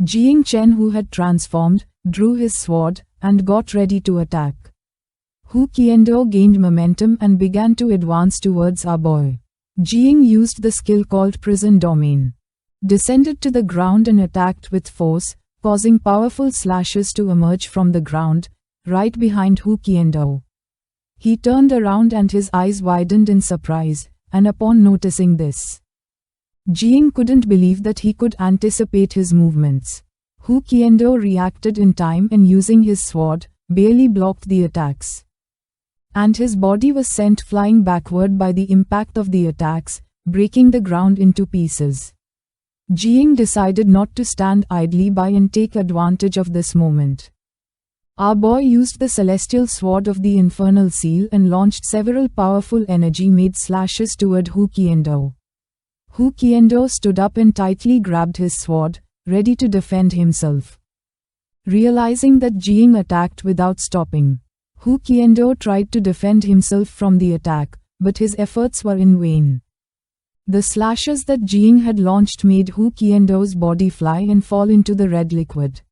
Jing Chen, who had transformed, drew his sword and got ready to attack. Hukiendo gained momentum and began to advance towards our boy. Jing used the skill called Prison Domain, descended to the ground and attacked with force, causing powerful slashes to emerge from the ground, right behind Hukiendo. He turned around and his eyes widened in surprise, and upon noticing this, Jing couldn't believe that he could anticipate his movements. Hukiendo reacted in time and using his sword, barely blocked the attacks. And his body was sent flying backward by the impact of the attacks, breaking the ground into pieces. Jing decided not to stand idly by and take advantage of this moment. Our boy used the celestial sword of the infernal seal and launched several powerful energy-made slashes toward Hukiendo. Hukiendo stood up and tightly grabbed his sword, ready to defend himself. Realizing that Jing attacked without stopping, Hukiendo tried to defend himself from the attack, but his efforts were in vain. The slashes that Jing had launched made Hukiendo's body fly and fall into the red liquid.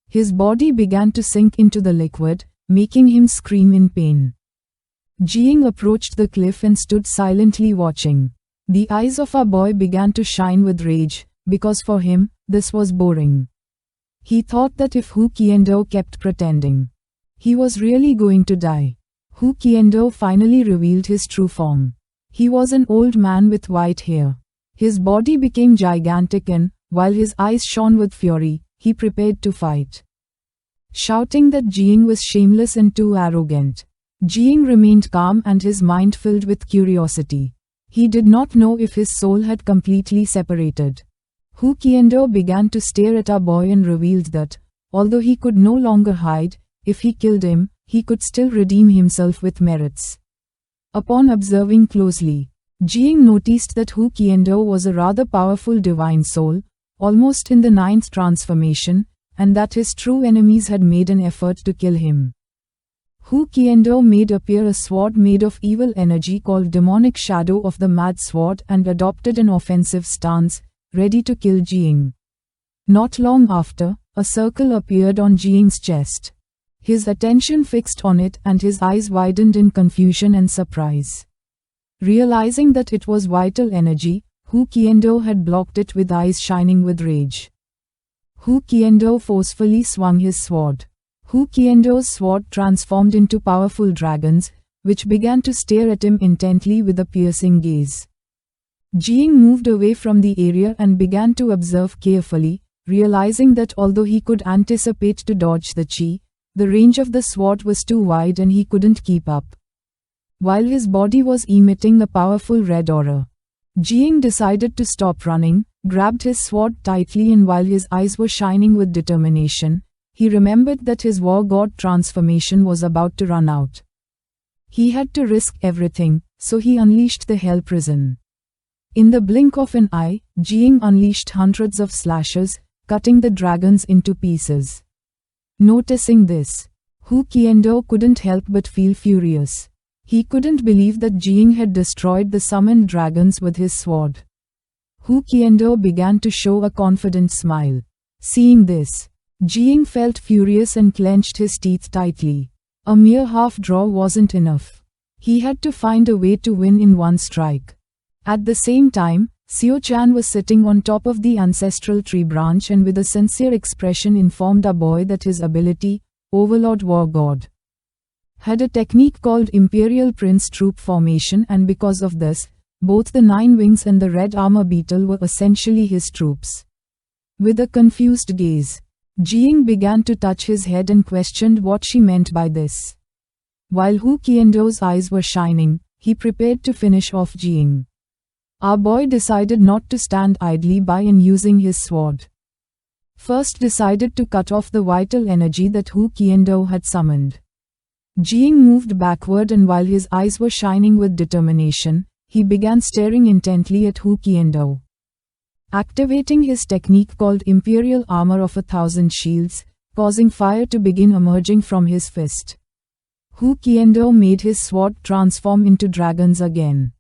His body began to sink into the liquid, making him scream in pain. Jing approached the cliff and stood silently watching. The eyes of our boy began to shine with rage, because for him, this was boring. He thought that if Hukiendo kept pretending, he was really going to die. Hukiendo finally revealed his true form. He was an old man with white hair. His body became gigantic and, while his eyes shone with fury, he prepared to fight. Shouting that Jing was shameless and too arrogant, Jing remained calm and his mind filled with curiosity. He did not know if his soul had completely separated. Hukiendo began to stare at our boy and revealed that, although he could no longer hide, if he killed him, he could still redeem himself with merits. Upon observing closely, Jing noticed that Hukiendo was a rather powerful divine soul, almost in the 9th transformation, and that his true enemies had made an effort to kill him. Hukiendo made appear a sword made of evil energy called Demonic Shadow of the Mad Sword and adopted an offensive stance, ready to kill Jing. Not long after, a circle appeared on Jing's chest. His attention fixed on it and his eyes widened in confusion and surprise. Realizing that it was vital energy, Hukiendo had blocked it with eyes shining with rage. Hukiendo forcefully swung his sword. Hukiendo's sword transformed into powerful dragons, which began to stare at him intently with a piercing gaze. Jing moved away from the area and began to observe carefully, realizing that although he could anticipate to dodge the chi, the range of the sword was too wide and he couldn't keep up. While his body was emitting a powerful red aura, Jing decided to stop running, grabbed his sword tightly, and while his eyes were shining with determination, he remembered that his war god transformation was about to run out. He had to risk everything, so he unleashed the Hell Prison. In the blink of an eye, Jing unleashed hundreds of slashes, cutting the dragons into pieces. Noticing this, Hukiendo couldn't help but feel furious. He couldn't believe that Jing had destroyed the summoned dragons with his sword. Hukiendo began to show a confident smile. Seeing this, Jing felt furious and clenched his teeth tightly. A mere half-draw wasn't enough. He had to find a way to win in one strike. At the same time, Seo-chan was sitting on top of the ancestral tree branch and with a sincere expression informed our boy that his ability, Overlord War God, had a technique called Imperial Prince Troop Formation, and because of this, both the 9 Wings and the Red Armor Beetle were essentially his troops. With a confused gaze, Jing began to touch his head and questioned what she meant by this. While Hukiendo's eyes were shining, he prepared to finish off Jing. Our boy decided not to stand idly by and using his sword, first decided to cut off the vital energy that Hukiendo had summoned. Jing moved backward and while his eyes were shining with determination, he began staring intently at Hukiendo. Activating his technique called Imperial Armor of 1,000 Shields, causing fire to begin emerging from his fist. Hukiendo made his sword transform into dragons again.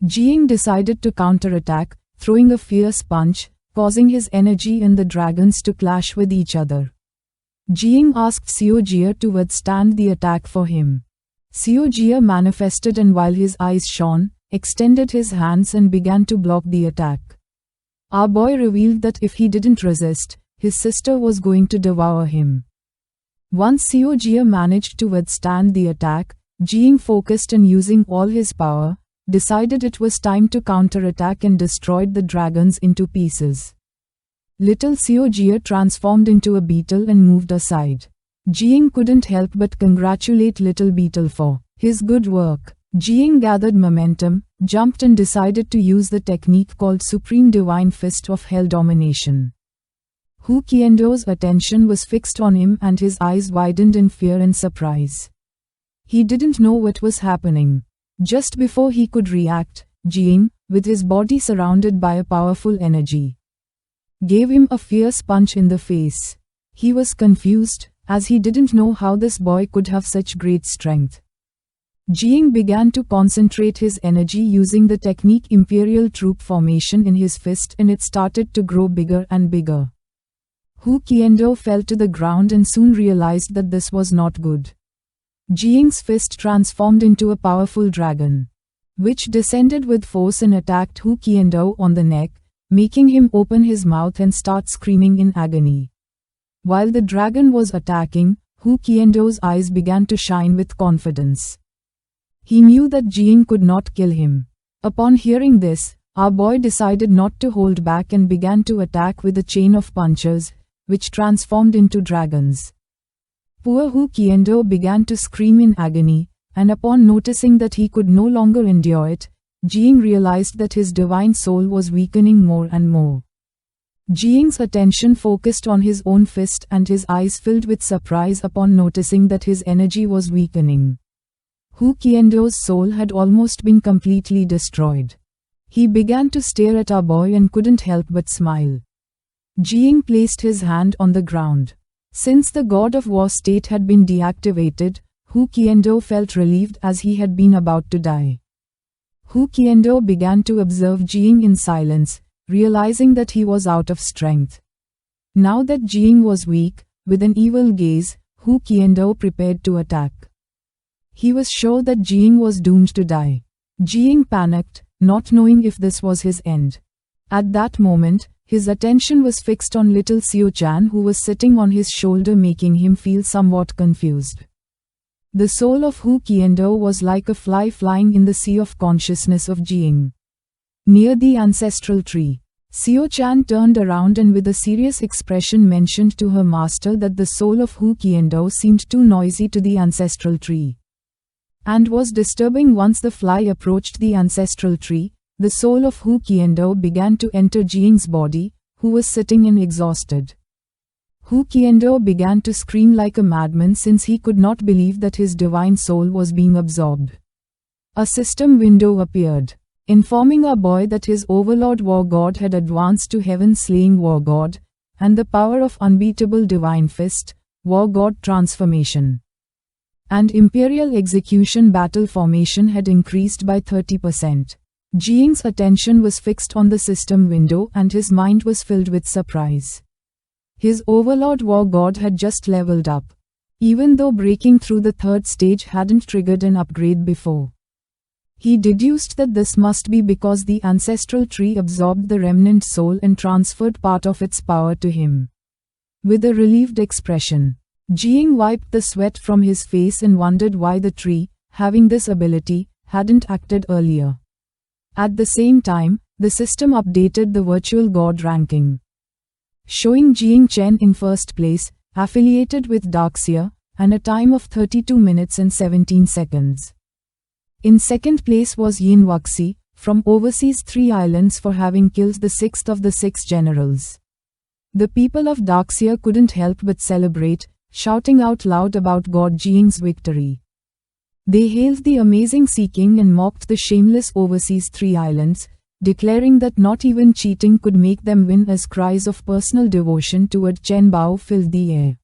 Jing decided to counterattack, throwing a fierce punch, causing his energy and the dragons to clash with each other. Jiang asked Xiujia to withstand the attack for him. Xiujia manifested, and while his eyes shone, extended his hands and began to block the attack. Our boy revealed that if he didn't resist, his sister was going to devour him. Once Xiujia managed to withstand the attack, Jiang focused and using all his power, decided it was time to counterattack and destroyed the dragons into pieces. Little Xiujia transformed into a beetle and moved aside. Jiang couldn't help but congratulate little beetle for his good work. Jiang gathered momentum, jumped and decided to use the technique called Supreme Divine Fist of Hell Domination. Hukiendo's attention was fixed on him and his eyes widened in fear and surprise. He didn't know what was happening. Just before he could react, Jiang, with his body surrounded by a powerful energy, gave him a fierce punch in the face. He was confused, as he didn't know how this boy could have such great strength. Jiang began to concentrate his energy using the technique Imperial Troop Formation in his fist, and it started to grow bigger and bigger. Hukiendo fell to the ground and soon realized that this was not good. Jiang's fist transformed into a powerful dragon, which descended with force and attacked Hukiendo on the neck, making him open his mouth and start screaming in agony. While the dragon was attacking, Hukiendo's eyes began to shine with confidence. He knew that Jiang could not kill him. Upon hearing this, our boy decided not to hold back and began to attack with a chain of punches, which transformed into dragons. Poor Hukiendo began to scream in agony, and upon noticing that he could no longer endure it, Jiang realized that his divine soul was weakening more and more. Jiang's attention focused on his own fist and his eyes filled with surprise upon noticing that his energy was weakening. Hukiendo's soul had almost been completely destroyed. He began to stare at our boy and couldn't help but smile. Jiang placed his hand on the ground. Since the God of War state had been deactivated, Hukiendo felt relieved as he had been about to die. Hukiendo began to observe Jiang in silence, realizing that he was out of strength. Now that Jiang was weak, with an evil gaze, Hukiendo prepared to attack. He was sure that Jiang was doomed to die. Jiang panicked, not knowing if this was his end. At that moment, his attention was fixed on little Xiu-chan, who was sitting on his shoulder, making him feel somewhat confused. The soul of Hukiendo was like a fly flying in the sea of consciousness of Jiang. Near the ancestral tree, Xiu-chan turned around and with a serious expression mentioned to her master that the soul of Hukiendo seemed too noisy to the ancestral tree and was disturbing. Once the fly approached the ancestral tree, the soul of Hukiendo began to enter Jiang's body, who was sitting in exhausted. Hukiendo began to scream like a madman since he could not believe that his divine soul was being absorbed. A system window appeared, informing our boy that his Overlord War God had advanced to heaven, slaying War God, and the power of unbeatable divine fist, War God transformation, and Imperial execution battle formation had increased by 30%. Jiang's attention was fixed on the system window and his mind was filled with surprise. His Overlord War God had just leveled up, even though breaking through the third stage hadn't triggered an upgrade before. He deduced that this must be because the ancestral tree absorbed the remnant soul and transferred part of its power to him. With a relieved expression, Jiang wiped the sweat from his face and wondered why the tree, having this ability, hadn't acted earlier. At the same time, the system updated the virtual god ranking, showing Jiang Chen in first place, affiliated with Darkseer, and a time of 32 minutes and 17 seconds. In second place was Yin Wuxi, from overseas 3 islands, for having killed the 6th of the 6 generals. The people of Darkseer couldn't help but celebrate, shouting out loud about God Jiang's victory. They hailed the amazing Sea King and mocked the shameless overseas 3 islands, declaring that not even cheating could make them win, as cries of personal devotion toward Chen Bao filled the air.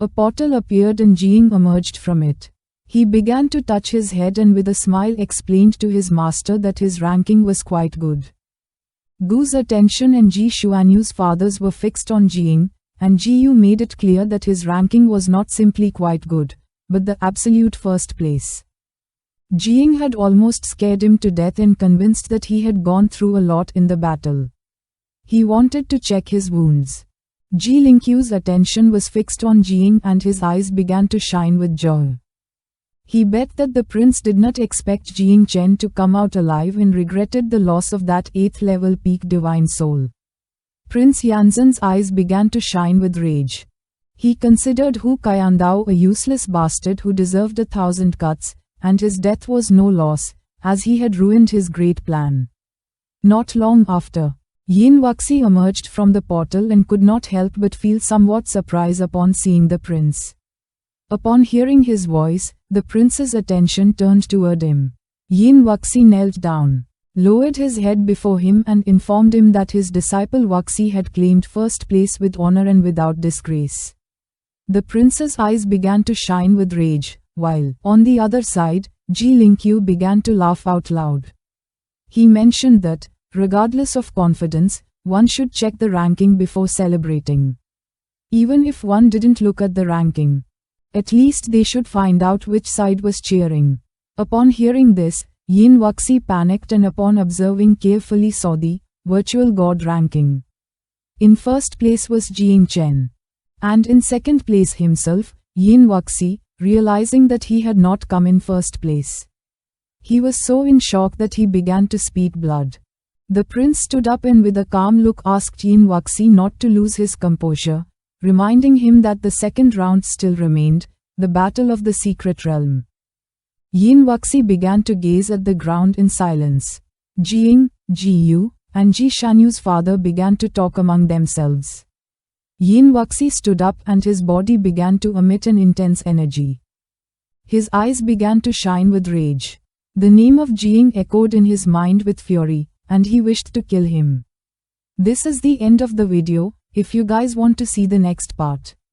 A portal appeared and Jiang emerged from it. He began to touch his head and with a smile explained to his master that his ranking was quite good. Gu's attention and Ji Xuanyu's father's were fixed on Jiying, and Ji Yu made it clear that his ranking was not simply quite good, but the absolute first place. Jiying had almost scared him to death and convinced that he had gone through a lot in the battle. He wanted to check his wounds. Ji Lingqiu's attention was fixed on Jiying and his eyes began to shine with joy. He bet that the prince did not expect Jiying Chen to come out alive and regretted the loss of that 8th level peak divine soul. Prince Yanzhen's eyes began to shine with rage. He considered Hu Qiandao a useless bastard who deserved 1,000 cuts, and his death was no loss, as he had ruined his great plan. Not long after, Yin Wuxi emerged from the portal and could not help but feel somewhat surprise upon seeing the prince. Upon hearing his voice, the prince's attention turned toward him. Yin Wuxi knelt down, lowered his head before him and informed him that his disciple Wuxi had claimed first place with honor and without disgrace. The prince's eyes began to shine with rage, while, on the other side, Ji Lingqiu began to laugh out loud. He mentioned that, regardless of confidence, one should check the ranking before celebrating. Even if one didn't look at the ranking, at least they should find out which side was cheering. Upon hearing this, Yin Wuxi panicked and upon observing carefully saw the virtual god ranking. In first place was Jiying Chen. And in second place himself, Yin Wuxi, realizing that he had not come in first place. He was so in shock that he began to speak blood. The prince stood up and with a calm look asked Yin Wuxi not to lose his composure, reminding him that the second round still remained, the battle of the secret realm. Yin Wuxi began to gaze at the ground in silence. Jiying, Ji Yu, and Ji Xuanyu's father began to talk among themselves. Yin Wuxi stood up and his body began to emit an intense energy. His eyes began to shine with rage. The name of Jiying echoed in his mind with fury, and he wished to kill him. This is the end of the video. If you guys want to see the next part,